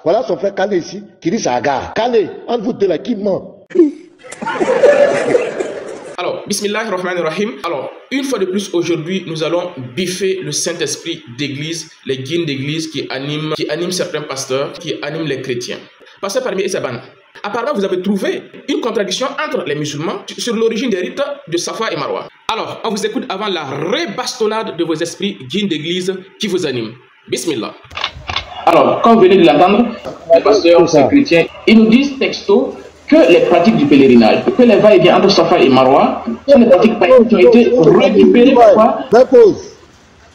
Voilà son frère Kale ici, qui dit c'est Agar. Kale, entre vous deux là, qui ment? Alors, Bismillahirrahmanirrahim. Alors, une fois de plus, aujourd'hui, nous allons biffer le Saint-Esprit d'église, les guines d'église qui animent certains pasteurs, qui animent les chrétiens. Pasteur Parmi et Saban, apparemment, vous avez trouvé une contradiction entre les musulmans sur l'origine des rites de Safa et Marwa. Alors, on vous écoute avant la rebastonnade de vos esprits guines d'église qui vous animent. Bismillah. Alors, comme vous venez de l'entendre, les pasteurs, ces chrétiens, ils nous disent texto que les pratiques du pèlerinage, que les va-et-vient entre Safa et Marwa sont des pratiques païennes qui ont été récupérées par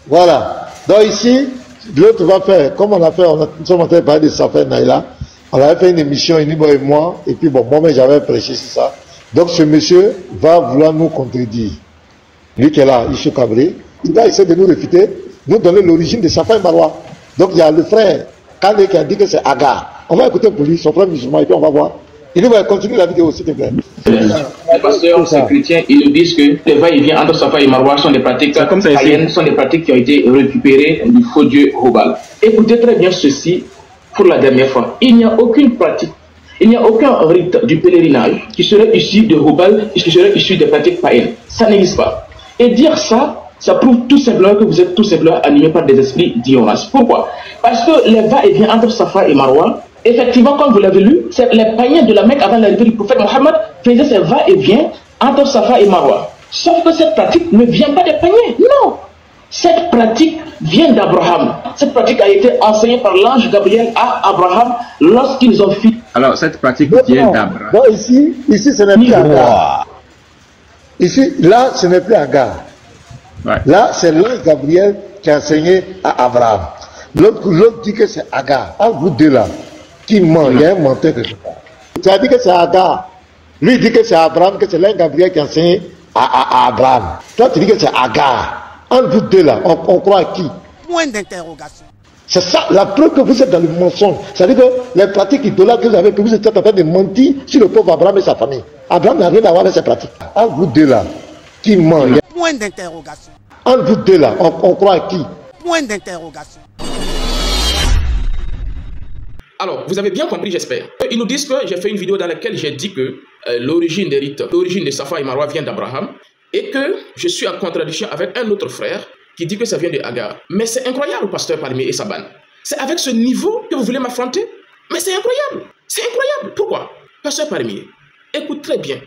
Voilà. Donc ici, l'autre va faire, comme on a fait, nous sommes en train de parler de Safa et Naïla, on avait fait une émission, Inibo et moi, et puis bon, moi-même j'avais prêché sur ça. Donc ce monsieur va vouloir nous contredire. Lui qui est là, Issou Kabré, il va essayer de nous réfuter, nous donner l'origine de Safa et Marwa. Donc il y a le frère Kale qui a dit que c'est Agar. On va écouter pour lui, son frère musulman, et puis on va voir. Il va continuer la vidéo, s'il te plaît. Les pasteurs, ces chrétiens, ils nous disent que les va-et-vient entre Safa et Marwa sont des pratiques païennes, sont des pratiques qui ont été récupérées du faux dieu Hubal. Écoutez très bien ceci pour la dernière fois. Il n'y a aucune pratique, il n'y a aucun rite du pèlerinage qui serait issu de Hubal, qui serait issu des pratiques païennes. Ça n'existe pas. Et dire ça, ça prouve tout simplement que vous êtes tout simplement animés par des esprits d'ignorance. Pourquoi? Parce que les va-et-vient entre Safa et Marwa, effectivement, comme vous l'avez lu, c'est les païens de la Mecque avant l'arrivée du prophète Mohammed faisaient ces va-et-vient entre Safa et Marwa. Sauf que cette pratique ne vient pas des païens. Non! Cette pratique vient d'Abraham. Cette pratique a été enseignée par l'ange Gabriel à Abraham lorsqu'ils ont fui. Alors, cette pratique vient d'Abraham. Bon, ici, ce n'est plus Agar. Ici, là, ce n'est plus Agar. Ouais. Là, c'est l'ange Gabriel qui a enseigné à Abraham. L'autre dit que c'est Agar. En vous deux là, qui ment, il y a un menteur quelque part. Tu as dit que c'est Agar. Lui dit que c'est Abraham, que c'est l'ange Gabriel qui a enseigné à Abraham. Toi, tu dis que c'est Agar. Entre vous deux là, on croit à qui? Point d'interrogation. C'est ça, la preuve que vous êtes dans le mensonge. C'est-à-dire que les pratiques idolâtres que vous avez, que vous êtes en train de mentir sur le pauvre Abraham et sa famille. Abraham n'a rien à voir avec ces pratiques. Entre vous deux là, qui ment? Point d'interrogation. Entre vous deux là, on croit à qui? Point d'interrogation. Alors, vous avez bien compris, j'espère. Ils nous disent que j'ai fait une vidéo dans laquelle j'ai dit que l'origine des rites, l'origine de Safa et Marwa vient d'Abraham, et que je suis en contradiction avec un autre frère qui dit que ça vient de Agar. Mais c'est incroyable, pasteur Parmi et Saban. C'est avec ce niveau que vous voulez m'affronter? Mais c'est incroyable. C'est incroyable. Pourquoi? Pasteur Parmi, écoute très bien.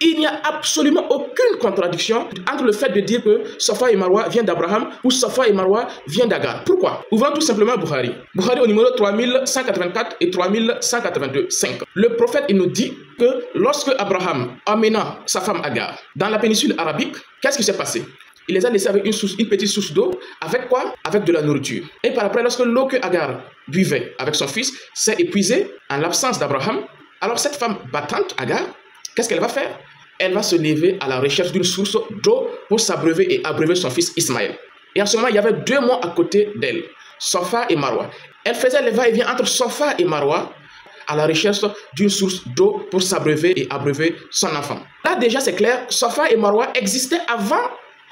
Il n'y a absolument aucune contradiction entre le fait de dire que Safa et Marwa vient d'Abraham ou Safa et Marwa vient d'Agar. Pourquoi? Ouvrons tout simplement Bukhari. Bukhari au numéro 3184 et 3185. Le prophète, il nous dit que lorsque Abraham amena sa femme Agar dans la péninsule arabique, qu'est-ce qui s'est passé? Il les a laissés avec une petite source d'eau. Avec quoi? Avec de la nourriture. Et par après, lorsque l'eau que Agar buvait avec son fils s'est épuisée en l'absence d'Abraham, alors cette femme battante, Agar, qu'est-ce qu'elle va faire? Elle va se lever à la recherche d'une source d'eau pour s'abreuver et abreuver son fils Ismaël. Et en ce moment, il y avait deux mots à côté d'elle, Safa et Marwa. Elle faisait les va-et-vient entre Safa et Marwa à la recherche d'une source d'eau pour s'abreuver et abreuver son enfant. Là déjà c'est clair, Safa et Marwa existaient avant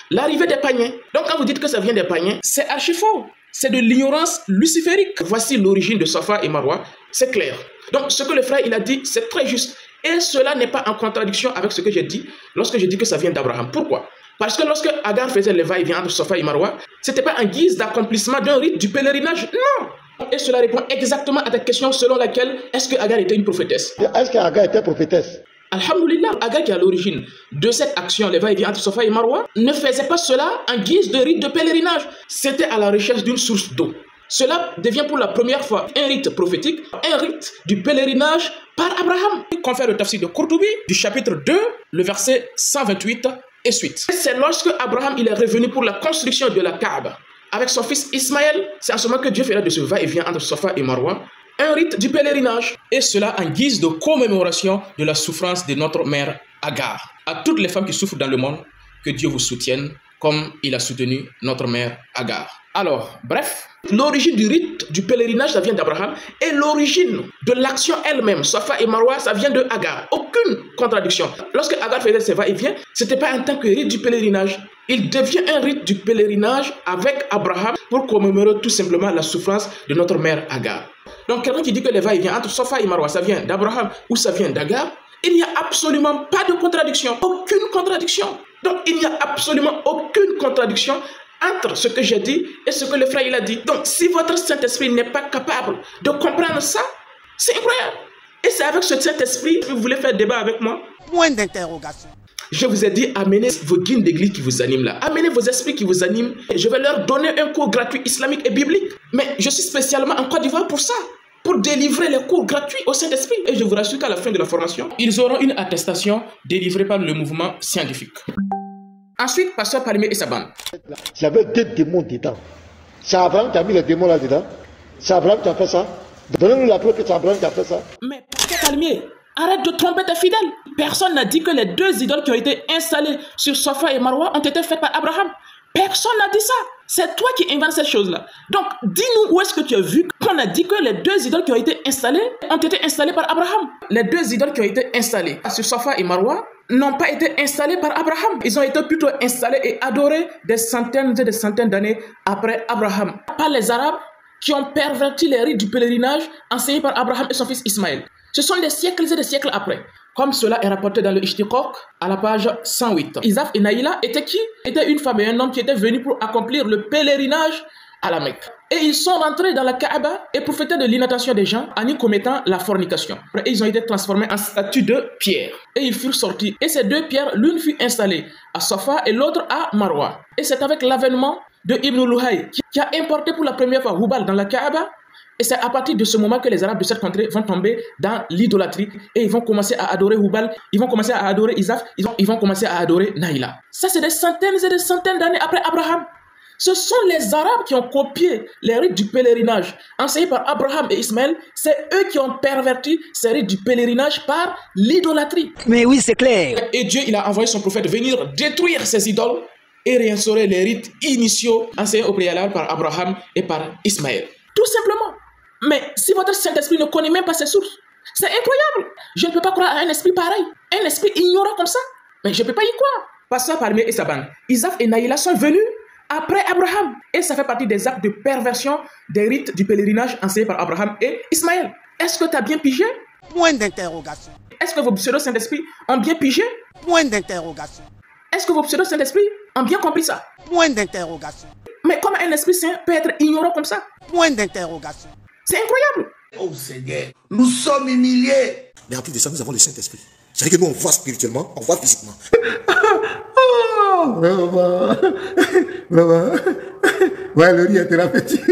l'arrivée des païens. Donc quand vous dites que ça vient des païens, c'est archi faux. C'est de l'ignorance luciférique. Voici l'origine de Safa et Marwa, c'est clair. Donc ce que le frère il a dit, c'est très juste. Et cela n'est pas en contradiction avec ce que j'ai dit lorsque je dis que ça vient d'Abraham. Pourquoi? Parce que lorsque Agar faisait le va-et-vient entre Safa et Marwa, ce n'était pas en guise d'accomplissement d'un rite du pèlerinage. Non! Et cela répond exactement à ta question selon laquelle est-ce que Agar était une prophétesse? Est-ce qu'Agar était prophétesse? Alhamdulillah, Agar qui est à l'origine de cette action, le va-et-vient entre Safa et Marwa, ne faisait pas cela en guise de rite de pèlerinage. C'était à la recherche d'une source d'eau. Cela devient pour la première fois un rite prophétique, un rite du pèlerinage par Abraham. Confère le tafsir de Qurtubi du chapitre 2, le verset 128 et suite. C'est lorsque Abraham il est revenu pour la construction de la Kaaba avec son fils Ismaël, c'est en ce moment que Dieu fera de ce va-et-vient entre Safa et Marwa un rite du pèlerinage. Et cela en guise de commémoration de la souffrance de notre mère Agar. À toutes les femmes qui souffrent dans le monde, que Dieu vous soutienne comme il a soutenu notre mère Agar. Alors, bref, l'origine du rite du pèlerinage, ça vient d'Abraham. Et l'origine de l'action elle-même, Safa et Marwa, ça vient de Agar. Aucune contradiction. Lorsque Agar faisait ses va-et-vient, ce n'était pas en tant que rite du pèlerinage. Il devient un rite du pèlerinage avec Abraham pour commémorer tout simplement la souffrance de notre mère Agar. Donc quelqu'un qui dit que les va-et-vient entre Safa et Marwa, ça vient d'Abraham ou ça vient d'Agar, il n'y a absolument pas de contradiction, aucune contradiction. Donc il n'y a absolument aucune contradiction entre ce que j'ai dit et ce que le frère il a dit. Donc si votre Saint-Esprit n'est pas capable de comprendre ça, c'est incroyable. Et c'est avec ce Saint-Esprit que vous voulez faire débat avec moi? Point d'interrogation. Je vous ai dit, amenez vos guides d'église qui vous animent là. Amenez vos esprits qui vous animent. Je vais leur donner un cours gratuit islamique et biblique. Mais je suis spécialement en Côte d'Ivoire pour ça. Pour délivrer les cours gratuits au Saint-Esprit. Et je vous rassure qu'à la fin de la formation, ils auront une attestation délivrée par le mouvement scientifique. Ensuite, Pasteur Palmier et sa bande. J'avais 2 démons dedans. C'est Abraham qui a mis les démons là-dedans. C'est Abraham qui a fait ça. Donnez-nous la preuve que c'est Abraham qui a fait ça. Mais Pasteur Palmier, arrête de tromper tes fidèles. Personne n'a dit que les 2 idoles qui ont été installées sur Safa et Marwa ont été faites par Abraham. Personne n'a dit ça. C'est toi qui inventes cette chose-là. Donc, dis-nous où est-ce que tu as vu qu'on a dit que les 2 idoles qui ont été installées par Abraham. Les 2 idoles qui ont été installées sur Safa et Marwa n'ont pas été installées par Abraham. Ils ont été plutôt installés et adorés des centaines et des centaines d'années après Abraham. Par les Arabes qui ont perverti les rites du pèlerinage enseignés par Abraham et son fils Ismaël. Ce sont des siècles et des siècles après. Comme cela est rapporté dans le Ishtiqaq à la page 108. Isaf et Naïla étaient qui? Étaient une femme et un homme qui étaient venus pour accomplir le pèlerinage à la Mecque. Et ils sont rentrés dans la Kaaba et profitaient de l'inattention des gens en y commettant la fornication. Et ils ont été transformés en statues de pierre. Et ils furent sortis. Et ces 2 pierres, l'une fut installée à Safa et l'autre à Marwa. Et c'est avec l'avènement de Ibn Luhay qui a importé pour la première fois Hubal dans la Kaaba. Et c'est à partir de ce moment que les Arabes de cette contrée vont tomber dans l'idolâtrie et ils vont commencer à adorer Hubal, ils vont commencer à adorer Isaf, ils vont commencer à adorer Naïla. Ça, c'est des centaines et des centaines d'années après Abraham. Ce sont les Arabes qui ont copié les rites du pèlerinage enseignés par Abraham et Ismaël. C'est eux qui ont perverti ces rites du pèlerinage par l'idolâtrie. Mais oui, c'est clair. Et Dieu, il a envoyé son prophète venir détruire ces idoles et réinstaurer les rites initiaux enseignés au préalable par Abraham et par Ismaël. Tout simplement. Mais si votre Saint-Esprit ne connaît même pas ses sources, c'est incroyable. Je ne peux pas croire à un esprit pareil. Un esprit ignorant comme ça. Mais je ne peux pas y croire. Pasteur Palmier et sa bande. Isaac et Naïla sont venus après Abraham. Et ça fait partie des actes de perversion des rites du pèlerinage enseignés par Abraham et Ismaël. Est-ce que tu as bien pigé? Point d'interrogation. Est-ce que vos pseudo-Saint-Esprit ont bien pigé? Point d'interrogation. Est-ce que vos pseudo-Saint-Esprit ont bien compris ça? Point d'interrogation. Mais comment un esprit saint peut être ignorant comme ça? Point d'interrogation. C'est incroyable. Oh Seigneur, nous sommes humiliés. Mais en plus de ça, nous avons le Saint-Esprit. C'est-à-dire que nous, on voit spirituellement, on voit physiquement. Oh, vraiment. Ouais, le riz est thérapeutique.